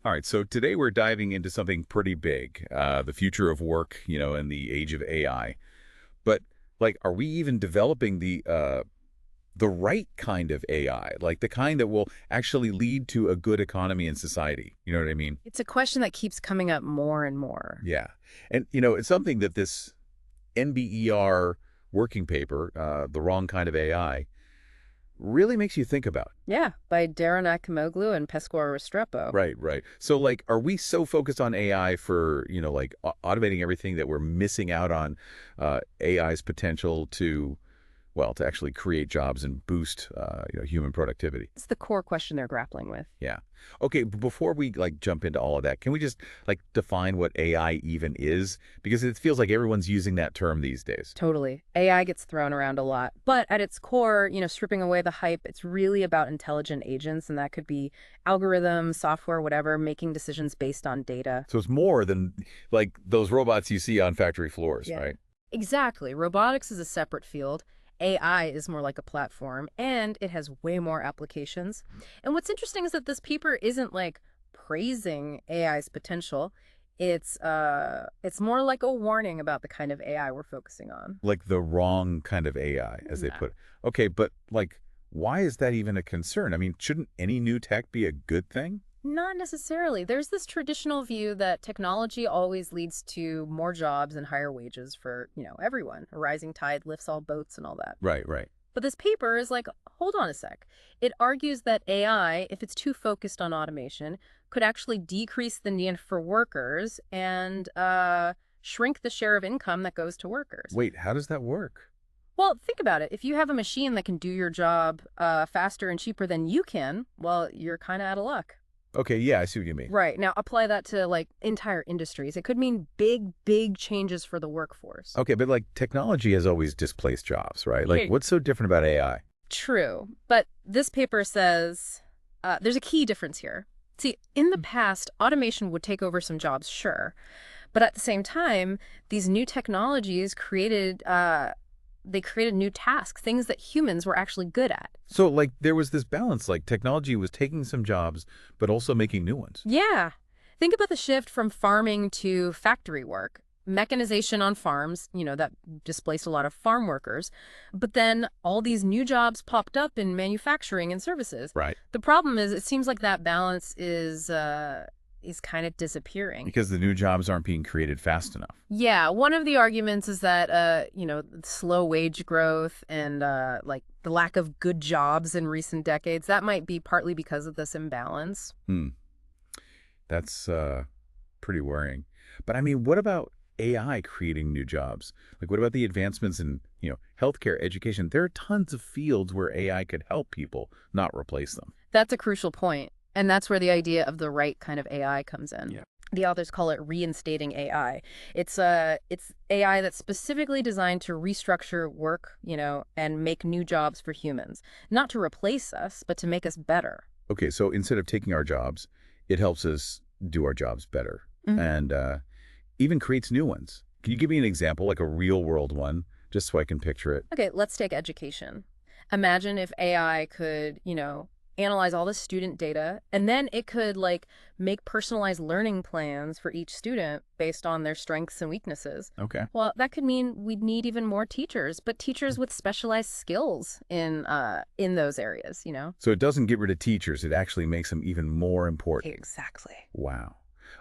All right, so today we're diving into something pretty big, the future of work, in the age of AI. But like, are we even developing the right kind of AI, like the kind that will actually lead to a good economy and society? You know what I mean? It's a question that keeps coming up more and more. Yeah, and it's something that this NBER working paper, the wrong kind of AI, really makes you think about. Yeah, by Darren Acemoglu and Restrepo. Right, right. So, like, are we so focused on AI for, like automating everything that we're missing out on AI's potential to, well, to actually create jobs and boost, human productivity? It's the core question they're grappling with. Yeah. Okay, but before we like jump into all of that, can we just like define what AI even is? Because it feels like everyone's using that term these days. Totally. AI gets thrown around a lot. But at its core, stripping away the hype, it's really about intelligent agents, and that could be algorithms, software, whatever, making decisions based on data. So it's more than like those robots you see on factory floors, Yeah. right? Exactly. Robotics is a separate field. AI is more like a platform, and it has way more applications. And what's interesting is that this paper isn't like praising AI's potential. It's more like a warning about the kind of AI we're focusing on. Like the wrong kind of AI, as they Yeah. put it. Okay, but like, why is that even a concern? I mean, shouldn't any new tech be a good thing? Not necessarily. There's this traditional view that technology always leads to more jobs and higher wages for, everyone. A rising tide lifts all boats and all that. Right, right. But this paper is like, hold on a sec. It argues that AI, if it's too focused on automation, could actually decrease the need for workers and shrink the share of income that goes to workers. Wait, how does that work? Well, think about it. If you have a machine that can do your job faster and cheaper than you can, well, you're kind of out of luck. Okay, yeah, I see what you mean. Right. Now, apply that to like entire industries. It could mean big, big changes for the workforce. Okay, but like technology has always displaced jobs, right? Like, Okay. what's so different about AI? True. But this paper says there's a key difference here. See, in the past, automation would take over some jobs, sure. But at the same time, these new technologies created new tasks, things that humans were actually good at. So, like, there was this balance, like, technology was taking some jobs, but also making new ones. Yeah. Think about the shift from farming to factory work. Mechanization on farms, that displaced a lot of farm workers. But then all these new jobs popped up in manufacturing and services. Right. The problem is it seems like that balance is kind of disappearing. Because the new jobs aren't being created fast enough. Yeah, one of the arguments is that slow wage growth and like the lack of good jobs in recent decades, that might be partly because of this imbalance. Hmm. That's pretty worrying. But I mean, what about AI creating new jobs? Like, what about the advancements in, healthcare, education? There are tons of fields where AI could help people, not replace them. That's a crucial point, and that's where the idea of the right kind of AI comes in. Yeah. The authors call it reinstating AI. It's AI that's specifically designed to restructure work, and make new jobs for humans, not to replace us, but to make us better. Okay, so instead of taking our jobs, it helps us do our jobs better and even creates new ones. Can you give me an example, like a real world one, just so I can picture it? Okay, let's take education. Imagine if AI could, analyze all the student data, and then it could like make personalized learning plans for each student based on their strengths and weaknesses. Okay. Well, that could mean we'd need even more teachers, but teachers with specialized skills in those areas. So it doesn't get rid of teachers, it actually makes them even more important. Exactly. Wow.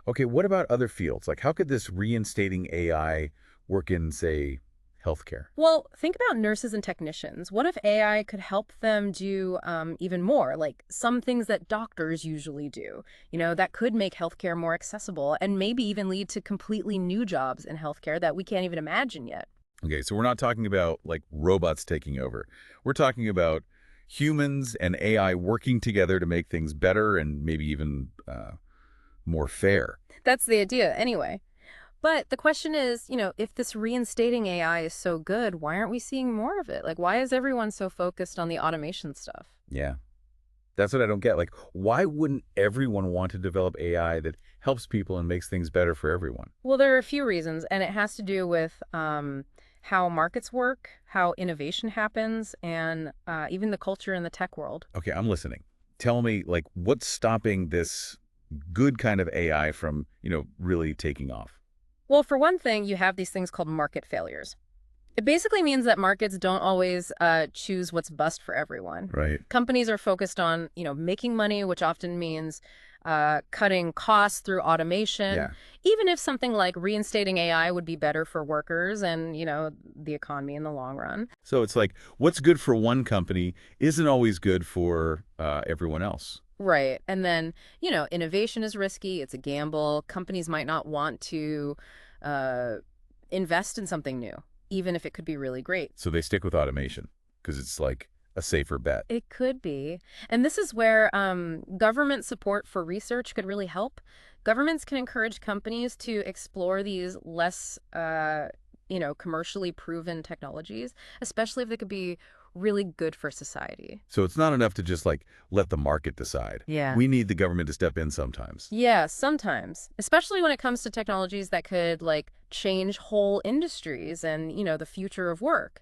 Okay, what about other fields? Like, how could this reinstating AI work in, say, healthcare? Well, think about nurses and technicians. What if AI could help them do even more, like some things that doctors usually do? That could make healthcare more accessible and maybe even lead to completely new jobs in healthcare that we can't even imagine yet. Okay, so we're not talking about like robots taking over. We're talking about humans and AI working together to make things better and maybe even more fair. That's the idea, anyway. But the question is, if this reinstating AI is so good, why aren't we seeing more of it? Like, why is everyone so focused on the automation stuff? Yeah, that's what I don't get. Like, why wouldn't everyone want to develop AI that helps people and makes things better for everyone? Well, there are a few reasons, and it has to do with how markets work, how innovation happens, and even the culture in the tech world. Okay, I'm listening. Tell me, like, what's stopping this good kind of AI from, really taking off? Well, for one thing, you have these things called market failures. It basically means that markets don't always choose what's best for everyone. Right. Companies are focused on, making money, which often means cutting costs through automation, Yeah. even if something like reinstating AI would be better for workers and, the economy in the long run. So it's like what's good for one company isn't always good for everyone else. Right. And then, innovation is risky. It's a gamble. Companies might not want to uh, invest in something new, even if it could be really great. So they stick with automation because it's like a safer bet. It could be. And this is where government support for research could really help. Governments can encourage companies to explore these less, commercially proven technologies, especially if they could be really good for society. So it's not enough to just like let the market decide. Yeah. We need the government to step in sometimes. Yeah, sometimes, especially when it comes to technologies that could like change whole industries and, the future of work.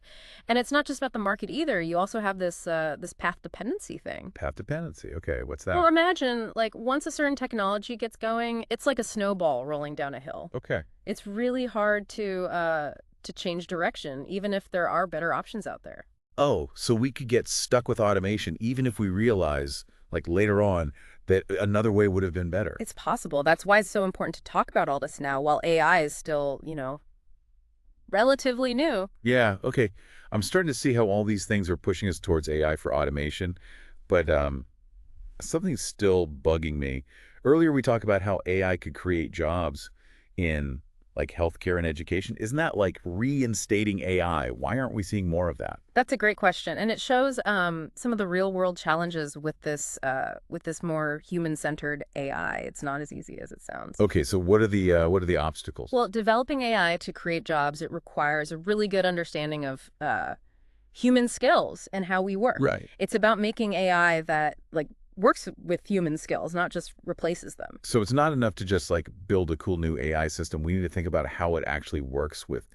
And it's not just about the market either. You also have this path dependency thing. Path dependency. Okay, what's Well, that? imagine like once a certain technology gets going, it's like a snowball rolling down a hill. Okay. It's really hard to change direction, even if there are better options out there. Oh, so we could get stuck with automation even if we realize, like later on, that another way would have been better. It's possible. That's why it's so important to talk about all this now while AI is still, relatively new. Yeah, okay. I'm starting to see how all these things are pushing us towards AI for automation, but something's still bugging me. Earlier, we talked about how AI could create jobs in like healthcare and education. Isn't that like reinstating AI? Why aren't we seeing more of that? That's a great question, and it shows some of the real world challenges with this more human centered AI. It's not as easy as it sounds. Okay, so what are the obstacles? Well, developing AI to create jobs, it requires a really good understanding of human skills and how we work. Right. It's about making AI that like works with human skills, not just replaces them. So it's not enough to just like build a cool new AI system. We need to think about how it actually works with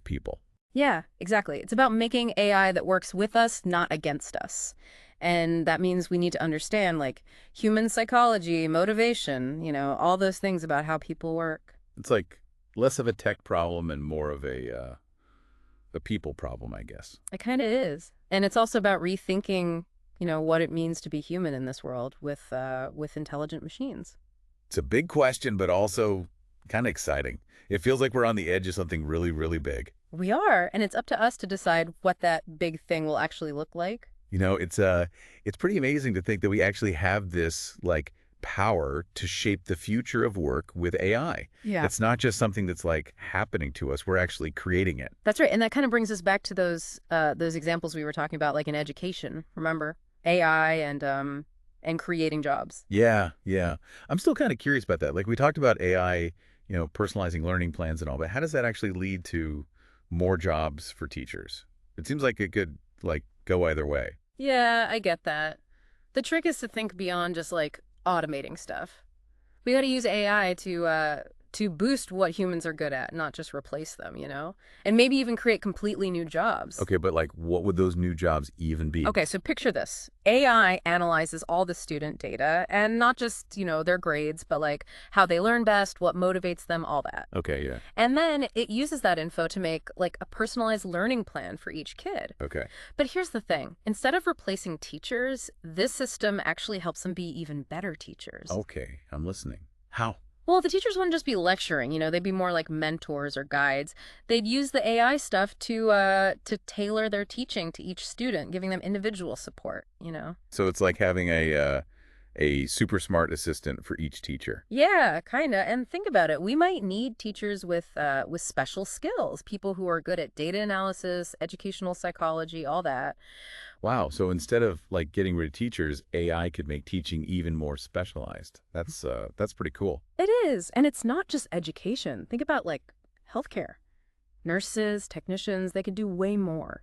people. Yeah, exactly. It's about making AI that works with us, not against us. And that means we need to understand like human psychology, motivation, all those things about how people work. It's like less of a tech problem and more of a people problem, I guess. It kind of is. And it's also about rethinking, what it means to be human in this world with intelligent machines. It's a big question, but also kind of exciting. It feels like we're on the edge of something really, really big. We are, and it's up to us to decide what that big thing will actually look like. It's pretty amazing to think that we actually have this like power to shape the future of work with AI. Yeah. It's not just something that's like happening to us. We're actually creating it. That's right. And that kind of brings us back to those examples we were talking about, like in education, remember? AI and creating jobs. Yeah, yeah. I'm still kind of curious about that. Like we talked about AI, personalizing learning plans and all, but how does that actually lead to more jobs for teachers? It seems like it could like go either way. Yeah, I get that. The trick is to think beyond just like automating stuff. We got to use AI to boost what humans are good at, not just replace them, And maybe even create completely new jobs. Okay, but like what would those new jobs even be? Okay, so picture this. AI analyzes all the student data and not just, their grades, but like how they learn best, what motivates them, all that. Okay, yeah. And then it uses that info to make like a personalized learning plan for each kid. Okay. But here's the thing. Instead of replacing teachers, this system actually helps them be even better teachers. Okay, I'm listening. How? Well, the teachers wouldn't just be lecturing, they'd be more like mentors or guides. They'd use the AI stuff to tailor their teaching to each student, giving them individual support. So it's like having a super smart assistant for each teacher. Yeah, kind of. And think about it. We might need teachers with special skills, people who are good at data analysis, educational psychology, all that. Wow. So instead of like getting rid of teachers, AI could make teaching even more specialized. That's pretty cool. It is. And it's not just education. Think about like healthcare. Nurses, technicians, they could do way more,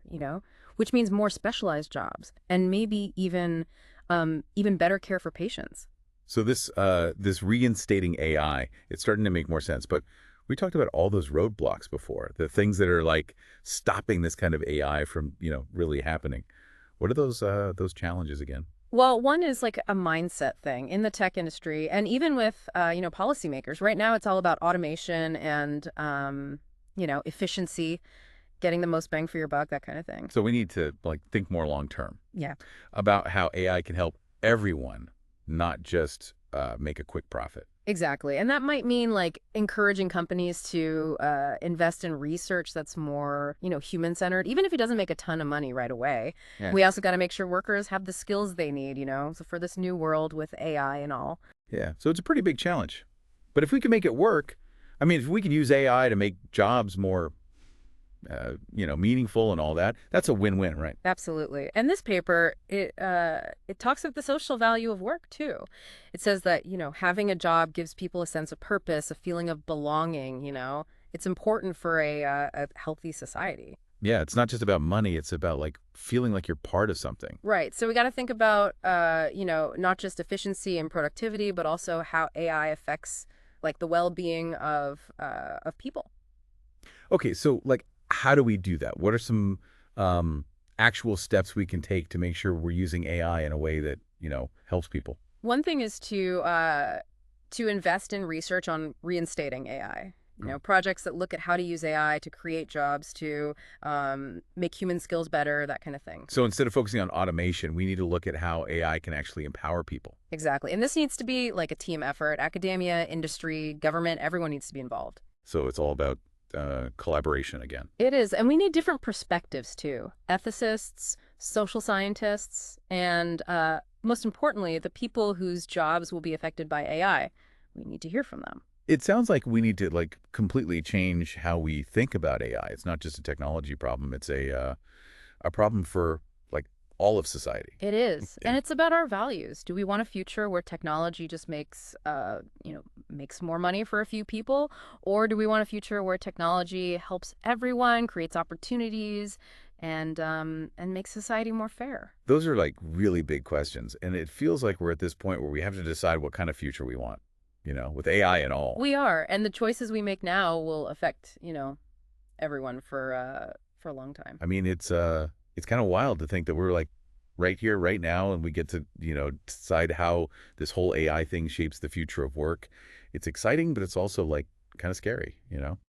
which means more specialized jobs and maybe even better care for patients. So this reinstating AI, it's starting to make more sense. But we talked about all those roadblocks before, the things that are like stopping this kind of AI from, really happening. What are those challenges again? Well, one is like a mindset thing in the tech industry, and even with policymakers. Right now, it's all about automation and efficiency, getting the most bang for your buck, that kind of thing. So we need to like think more long term Yeah. about how AI can help everyone, not just make a quick profit. Exactly. And that might mean like encouraging companies to invest in research that's more, human centered, even if it doesn't make a ton of money right away. Yeah. We also got to make sure workers have the skills they need, so for this new world with AI and all. Yeah. So it's a pretty big challenge. But if we can make it work, I mean, if we can use AI to make jobs more, meaningful and all that, that's a win-win, right? Absolutely. And this paper, it talks about the social value of work too. It says that, having a job gives people a sense of purpose, a feeling of belonging. It's important for a healthy society. Yeah. It's not just about money. It's about like feeling like you're part of something. Right. So we got to think about, not just efficiency and productivity, but also how AI affects like the well-being of people. Okay. So like, how do we do that? What are some um, actual steps we can take to make sure we're using AI in a way that, helps people? One thing is to invest in research on reinstating AI. Projects that look at how to use AI to create jobs, to make human skills better, that kind of thing. So instead of focusing on automation, we need to look at how AI can actually empower people. Exactly. And this needs to be like a team effort. Academia, industry, government, everyone needs to be involved. So it's all about collaboration again. It is. And we need different perspectives too. Ethicists, social scientists, and most importantly, the people whose jobs will be affected by AI. We need to hear from them. It sounds like we need to like completely change how we think about AI. It's not just a technology problem. It's a problem for like all of society. It is. Yeah. And it's about our values. Do we want a future where technology just makes more money for a few people? Or do we want a future where technology helps everyone, creates opportunities, and makes society more fair? Those are like really big questions. And it feels like we're at this point where we have to decide what kind of future we want, with AI and all. We are. And the choices we make now will affect, everyone for a long time. I mean, it's kind of wild to think that we're like right here, right now, and we get to, decide how this whole AI thing shapes the future of work. It's exciting, but it's also like kind of scary.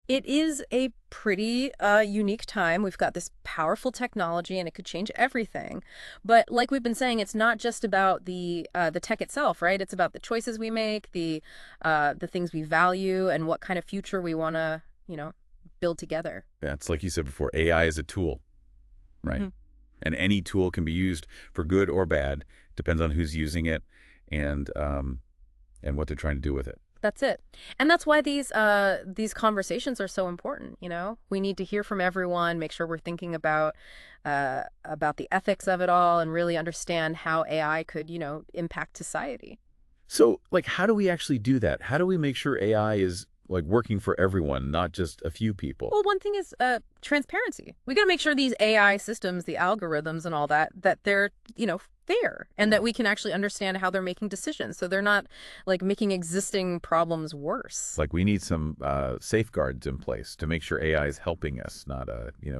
It is a pretty unique time. We've got this powerful technology, and it could change everything. But like we've been saying, it's not just about the tech itself, right? It's about the choices we make, the things we value, and what kind of future we want to, build together. Yeah, it's like you said before, AI is a tool, right? Hmm. And any tool can be used for good or bad, depends on who's using it and what they're trying to do with it. That's it. And that's why these conversations are so important. We need to hear from everyone, make sure we're thinking about the ethics of it all, and really understand how AI could, impact society. So, like, how do we actually do that? How do we make sure AI is like working for everyone, not just a few people? Well, one thing is transparency. We got to make sure these AI systems, the algorithms and all that, that they're, fair, and that we can actually understand how they're making decisions. So they're not like making existing problems worse. Like, we need some safeguards in place to make sure AI is helping us, not,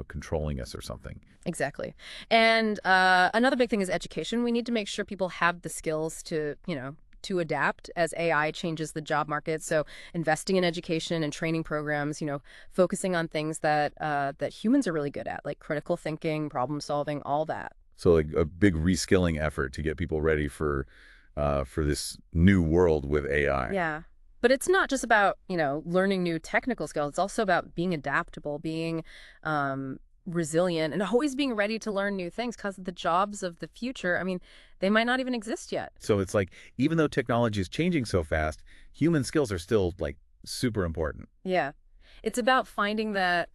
controlling us or something. Exactly. And another big thing is education. We need to make sure people have the skills to adapt as AI changes the job market. So investing in education and training programs, focusing on things that humans are really good at, like critical thinking, problem solving, all that. So, like, a big reskilling effort to get people ready for this new world with AI. Yeah. But it's not just about, learning new technical skills. It's also about being adaptable, being resilient, and always being ready to learn new things, because the jobs of the future, I mean, they might not even exist yet. So it's like, even though technology is changing so fast, human skills are still like super important. Yeah. It's about finding that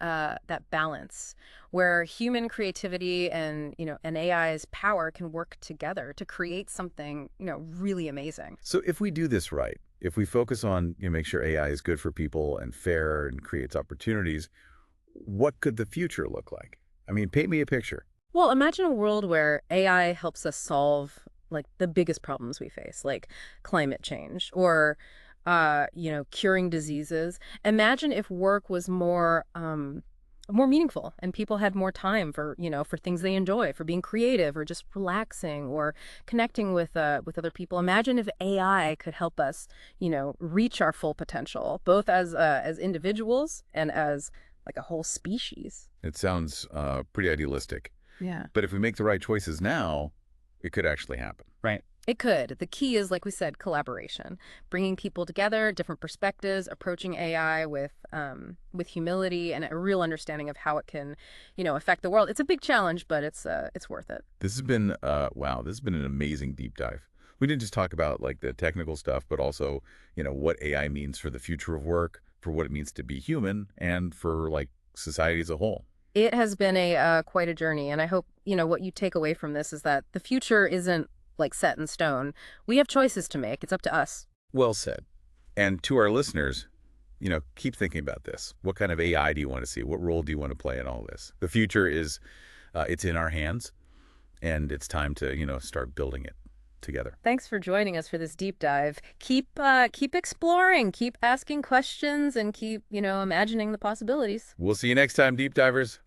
balance where human creativity and AI's power can work together to create something, really amazing. So if we do this right, if we focus on, make sure AI is good for people and fair and creates opportunities, what could the future look like? I mean, paint me a picture. Well, imagine a world where AI helps us solve like the biggest problems we face, like climate change or curing diseases. Imagine if work was more more meaningful and people had more time for, for things they enjoy, for being creative or just relaxing or connecting with other people. Imagine if AI could help us, reach our full potential, both as individuals and as like a whole species. It sounds pretty idealistic. Yeah. But if we make the right choices now, it could actually happen. Right. It could. The key is, like we said, collaboration, bringing people together, different perspectives, approaching AI with humility and a real understanding of how it can, affect the world. It's a big challenge, but it's worth it. This has been, wow, this has been an amazing deep dive. We didn't just talk about like the technical stuff, but also, what AI means for the future of work, for what it means to be human, and for like society as a whole. It has been a quite a journey, and I hope, what you take away from this is that the future isn't like set in stone. We have choices to make. It's up to us. Well said. And to our listeners, keep thinking about this. What kind of AI do you want to see? What role do you want to play in all this? The future is, it's in our hands, and it's time to, start building it together. Thanks for joining us for this deep dive. Keep exploring, keep asking questions, and keep, imagining the possibilities. We'll see you next time, Deep Divers.